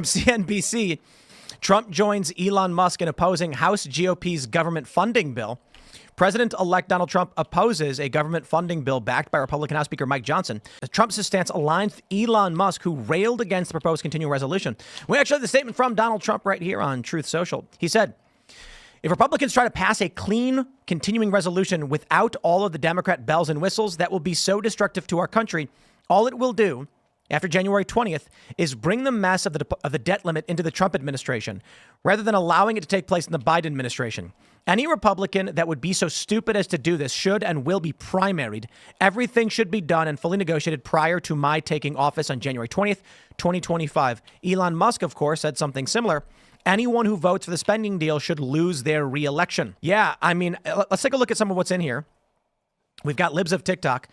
From CNBC, Trump joins Elon Musk in opposing House GOP's government funding bill. President-elect Donald Trump opposes a government funding bill backed by Republican House Speaker Mike Johnson. Trump's stance aligns with Elon Musk, who railed against the proposed continuing resolution. We actually have the statement from Donald Trump right here on Truth Social. He said, if Republicans try to pass a clean continuing resolution without all of the Democrat bells and whistles, that will be so destructive to our country. All it will do after January 20th is bring the mess of the debt limit into the Trump administration, rather than allowing it to take place in the Biden administration. Any Republican that would be so stupid as to do this should and will be primaried. Everything should be done and fully negotiated prior to my taking office on January 20th, 2025. Elon Musk, of course, said something similar. Anyone who votes for the spending deal should lose their re-election. Yeah, I mean, let's take a look at some of what's in here. We've got libs of TikTok.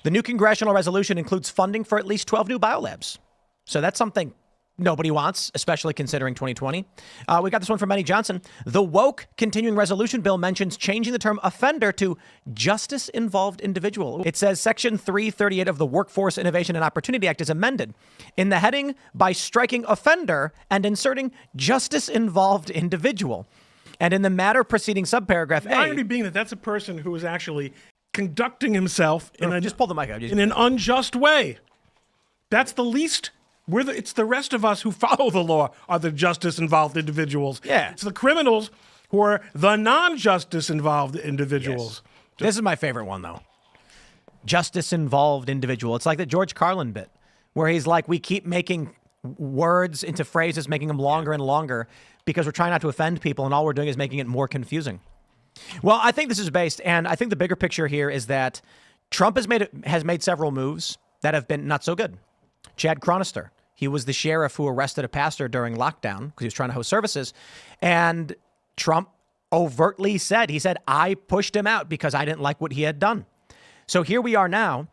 The new congressional resolution includes funding for at least 12 new biolabs. So that's something nobody wants, especially considering 2020. We got this one from Benny Johnson. The woke continuing resolution bill mentions changing the term offender to justice-involved individual. It says Section 338 of the Workforce Innovation and Opportunity Act is amended in the heading by striking offender and inserting justice-involved individual. And in the matter preceding subparagraph A. The irony being that that's a person who is actually conducting himself just pull the mic out. In an unjust way. That's the least. It's the rest of us who follow the law are the justice-involved individuals. Yeah. It's the criminals who are the non-justice-involved individuals. Yes. This is my favorite one, though. Justice-involved individual. It's like the George Carlin bit, where he's like, we keep making words into phrases, making them longer and longer, because we're trying not to offend people, and all we're doing is making it more confusing. Well, I think this is based, and I think the bigger picture here is that Trump has made several moves that have been not so good. Chad Chronister. He was the sheriff who arrested a pastor during lockdown because he was trying to host services. And Trump overtly said, I pushed him out because I didn't like what he had done. So here we are now.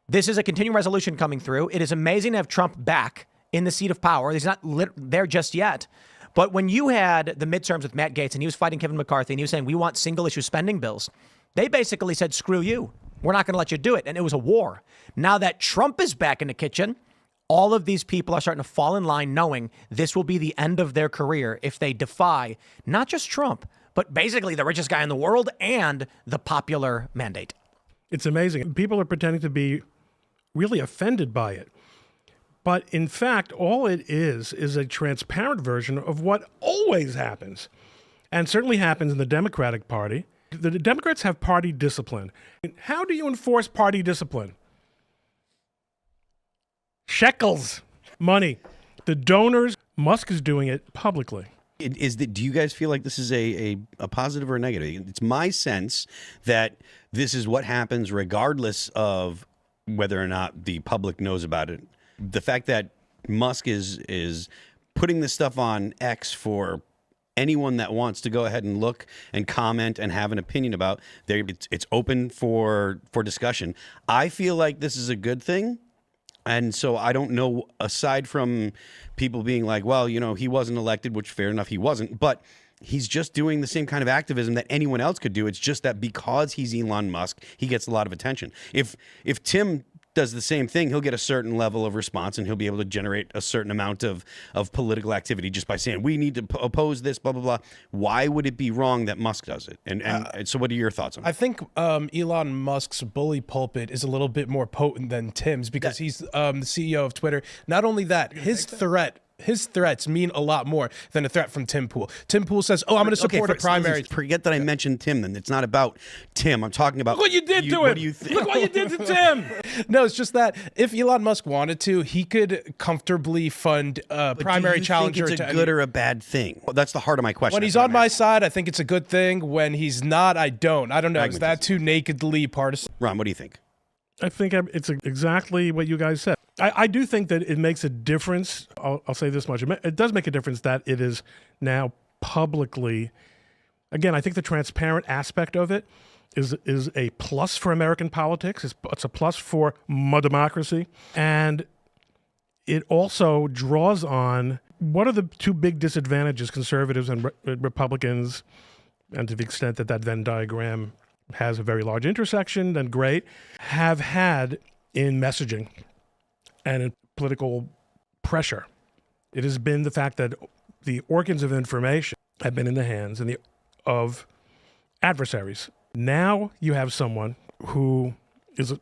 This is a continuing resolution coming through. It is amazing to have Trump back in the seat of power. He's not there just yet. But when you had the midterms with Matt Gaetz and he was fighting Kevin McCarthy and he was saying, we want single issue spending bills, they basically said, screw you. We're not going to let you do it. And it was a war. Now that Trump is back in the kitchen, all of these people are starting to fall in line knowing this will be the end of their career if they defy not just Trump, but basically the richest guy in the world and the popular mandate. It's amazing. People are pretending to be really offended by it. But in fact, all it is a transparent version of what always happens, and certainly happens in the Democratic Party. The Democrats have party discipline. How do you enforce party discipline? Shekels, money. The donors, Musk is doing it publicly. Do you guys feel like this is a positive or a negative? It's my sense that this is what happens regardless of whether or not the public knows about it. The fact that Musk is putting this stuff on X for anyone that wants to go ahead and look and comment and have an opinion about, it's open for discussion. I feel like this is a good thing. And so I don't know, aside from people being like, well, he wasn't elected, which fair enough, he wasn't. But he's just doing the same kind of activism that anyone else could do. It's just that because he's Elon Musk, he gets a lot of attention. If Tim does the same thing, he'll get a certain level of response and he'll be able to generate a certain amount of political activity just by saying, we need to oppose this, blah, blah, blah. Why would it be wrong that Musk does it? And so what are your thoughts on it? I think Elon Musk's bully pulpit is a little bit more potent than Tim's because he's the CEO of Twitter. Not only that, his threats mean a lot more than a threat from Tim Pool. Tim Pool says, I'm going to support a primary. Forget that I mentioned Tim then. It's not about Tim. I'm talking about Look what you did to him. What do you think? Look what you did to Tim. No, it's just that if Elon Musk wanted to, he could comfortably fund a primary challenger. Do you think it's a good or a bad thing? Well, that's the heart of my question. When he's on my side, I think it's a good thing. When he's not, I don't. I don't know. Is that too nakedly partisan? Ron, what do you think? I think it's exactly what you guys said. I do think that it makes a difference. I'll say this much. It does make a difference that it is now publicly. Again, I think the transparent aspect of it is a plus for American politics. It's a plus for democracy. And it also draws on what are the two big disadvantages conservatives and Republicans, and to the extent that Venn diagram has a very large intersection, then great, have had in messaging and in political pressure. It has been the fact that the organs of information have been in the hands of adversaries. Now you have someone who is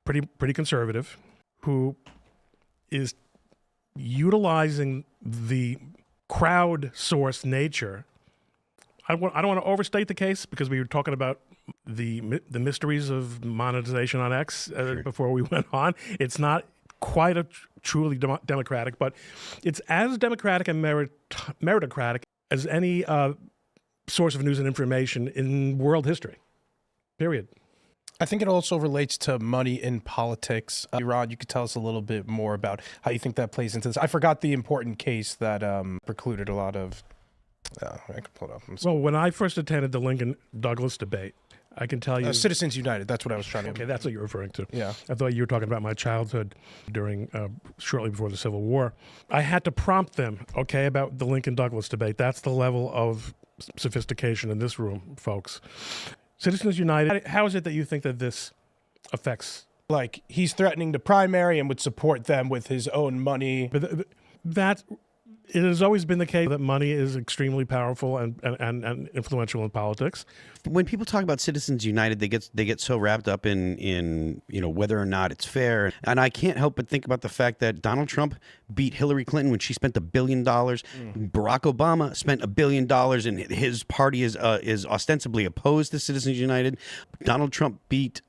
pretty conservative, who is utilizing the crowd-sourced nature. I don't want to overstate the case because we were talking about the mysteries of monetization on X before we went on. It's not quite a truly democratic, but it's as democratic and meritocratic as any source of news and information in world history, period. I think it also relates to money in politics. Ron, you could tell us a little bit more about how you think that plays into this. I forgot the important case that precluded a lot of... I can pull it up. Well, when I first attended the Lincoln-Douglas debate, I can tell you... Citizens United, that's what I was trying to... Okay, that's what you're referring to. Yeah. I thought you were talking about my childhood during, shortly before the Civil War. I had to prompt them, okay, about the Lincoln-Douglas debate. That's the level of sophistication in this room, folks. Citizens United, how is it that you think that this affects? Like, he's threatening the primary and would support them with his own money. But that it has always been the case that money is extremely powerful and influential in politics. When people talk about Citizens United, they get so wrapped up in whether or not it's fair. And I can't help but think about the fact that Donald Trump beat Hillary Clinton when she spent $1 billion. Barack Obama spent $1 billion, and his party is ostensibly opposed to Citizens United. Donald Trump beat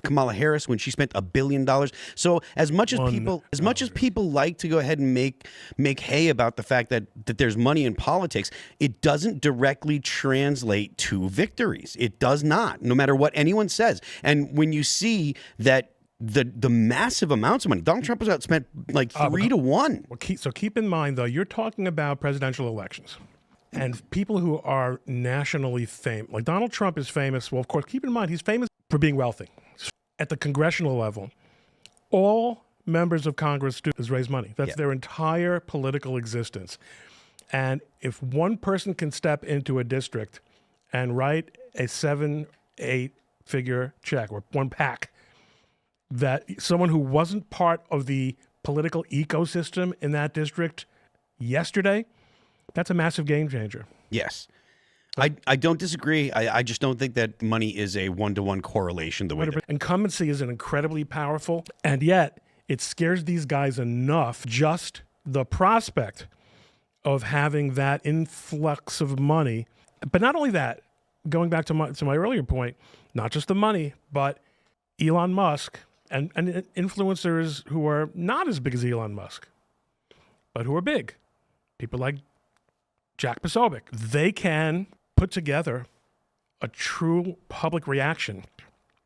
Kamala Harris when she spent $1 billion. So as much as people like to go ahead and make hay about the fact that there's money in politics, it doesn't directly translate to victories. It does not, no matter what anyone says. And when you see that the massive amounts of money, Donald Trump has outspent like 3 to 1. Well, keep in mind though, you're talking about presidential elections. And people who are nationally famous, like Donald Trump is famous. Well, of course, keep in mind, he's famous for being wealthy. At the congressional level, all members of Congress do is raise money. That's their entire political existence. And if one person can step into a district and write a 7, 8-figure check or one pack, that someone who wasn't part of the political ecosystem in that district yesterday, that's a massive game changer. Yes. I don't disagree. I just don't think that money is a one-to-one correlation the way that... Incumbency is an incredibly powerful, and yet it scares these guys enough, just the prospect of having that influx of money. But not only that, going back to my earlier point, not just the money, but Elon Musk and influencers who are not as big as Elon Musk, but who are big. People like Jack Posobiec. They can put together a true public reaction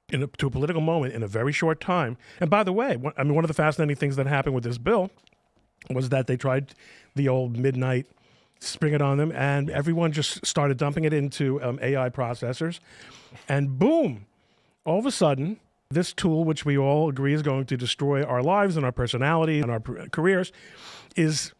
to a political moment in a very short time. And by the way, one of the fascinating things that happened with this bill was that they tried the old midnight spring it on them, and everyone just started dumping it into AI processors. And boom, all of a sudden, this tool, which we all agree is going to destroy our lives and our personality and our careers, is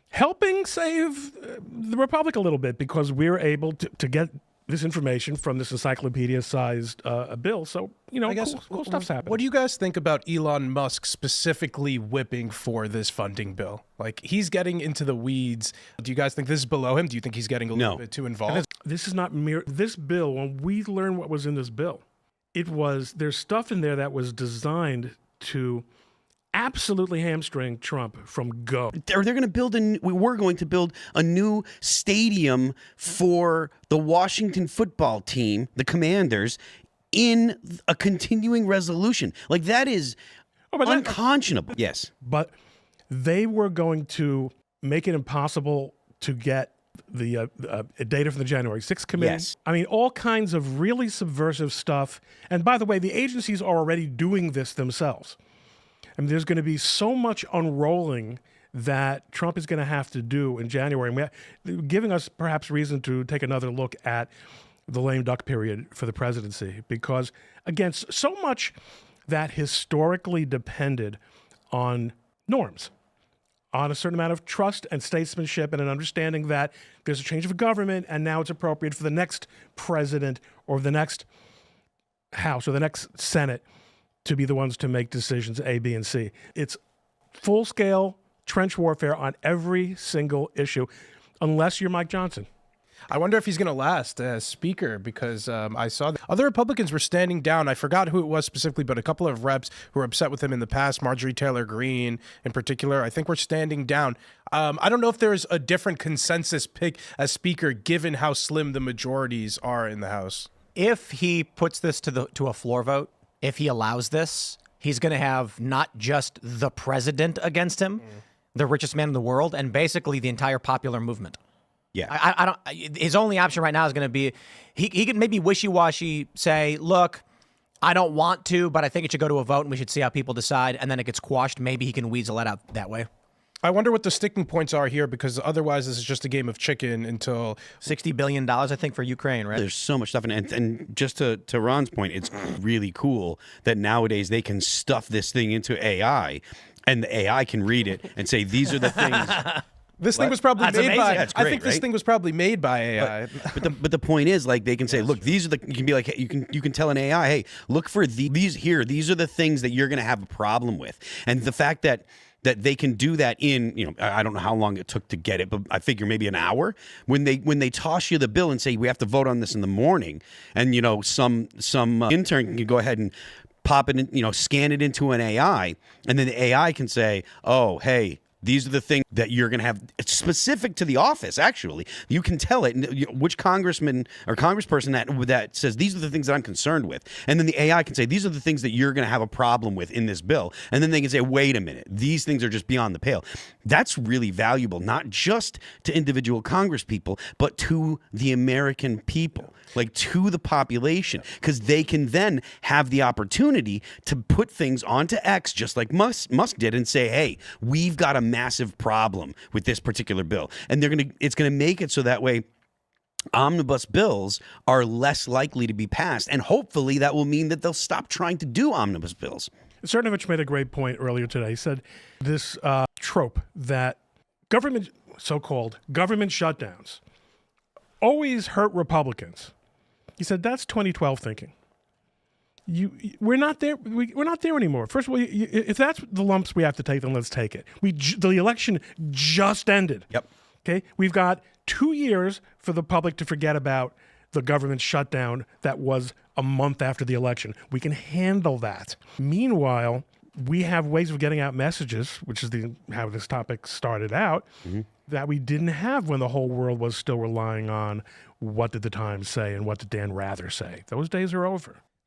helping save the Republic a little bit because we're able to get this information from this encyclopedia-sized bill. So, I guess cool stuff's happening. What do you guys think about Elon Musk specifically whipping for this funding bill? Like, he's getting into the weeds. Do you guys think this is below him? Do you think he's getting a little bit too involved? This is not mere... This bill, when we learn what was in this bill, there's stuff in there that was designed to absolutely hamstring Trump from go. They're going to build we're going to build a new stadium for the Washington football team, the Commanders, in a continuing resolution. Like, that is unconscionable. Yes. But they were going to make it impossible to get the data from the January 6th committee. Yes. I mean, all kinds of really subversive stuff. And by the way, the agencies are already doing this themselves. I mean, there's going to be so much unrolling that Trump is going to have to do in January, giving us perhaps reason to take another look at the lame duck period for the presidency. Because, again, so much that historically depended on norms, on a certain amount of trust and statesmanship and an understanding that there's a change of government and now it's appropriate for the next president or the next House or the next Senate to be the ones to make decisions A, B, and C. It's full-scale trench warfare on every single issue, unless you're Mike Johnson. I wonder if he's going to last as speaker, because I saw that other Republicans were standing down. I forgot who it was specifically, but a couple of reps who were upset with him in the past, Marjorie Taylor Greene in particular, I think were standing down. I don't know if there's a different consensus pick as speaker given how slim the majorities are in the House. If he puts this to a floor vote, if he allows this, he's going to have not just the president against him, the richest man in the world, and basically the entire popular movement. Yeah. I don't. His only option right now is going to be he can maybe wishy-washy say, look, I don't want to, but I think it should go to a vote and we should see how people decide, and then it gets quashed. Maybe he can weasel it out that way. I wonder what the sticking points are here, because otherwise this is just a game of chicken until $60 billion, I think, for Ukraine, right? There's so much stuff. And just to Ron's point, it's really cool that nowadays they can stuff this thing into AI, and the AI can read it and say, these are the things. This thing was probably That's made amazing. by. That's I great, think this right? thing was probably made by AI. But the point is, like, they can say, look, these are the. You can be like, hey, you can tell an AI, hey, look for these here. These are the things that you're going to have a problem with, and the fact that they can do that in, I don't know how long it took to get it, but I figure maybe an hour. When they toss you the bill and say we have to vote on this in the morning, and some intern can go ahead and pop it in, scan it into an AI, and then the AI can say, oh, hey, these are the things that you're going to have. It's specific to the office, actually. You can tell it, which congressman or congressperson that says, these are the things that I'm concerned with. And then the AI can say, these are the things that you're going to have a problem with in this bill. And then they can say, wait a minute, these things are just beyond the pale. That's really valuable, not just to individual congresspeople, but to the American people, like to the population, because they can then have the opportunity to put things onto X, just like Musk did, and say, hey, we've got a massive problem with this particular bill. And it's going to make it so that way omnibus bills are less likely to be passed. And hopefully that will mean that they'll stop trying to do omnibus bills. Cernovich made a great point earlier today. He said this trope that so-called government shutdowns always hurt Republicans. He said that's 2012 thinking. We're not there. We're not there anymore. First of all, if that's the lumps we have to take, then let's take it. The election just ended. Yep. Okay, we've got 2 years for the public to forget about the government shutdown that was a month after the election. We can handle that. Meanwhile, we have ways of getting out messages, which is how this topic started out, that we didn't have when the whole world was still relying on what did the Times say and what did Dan Rather say. Those days are over.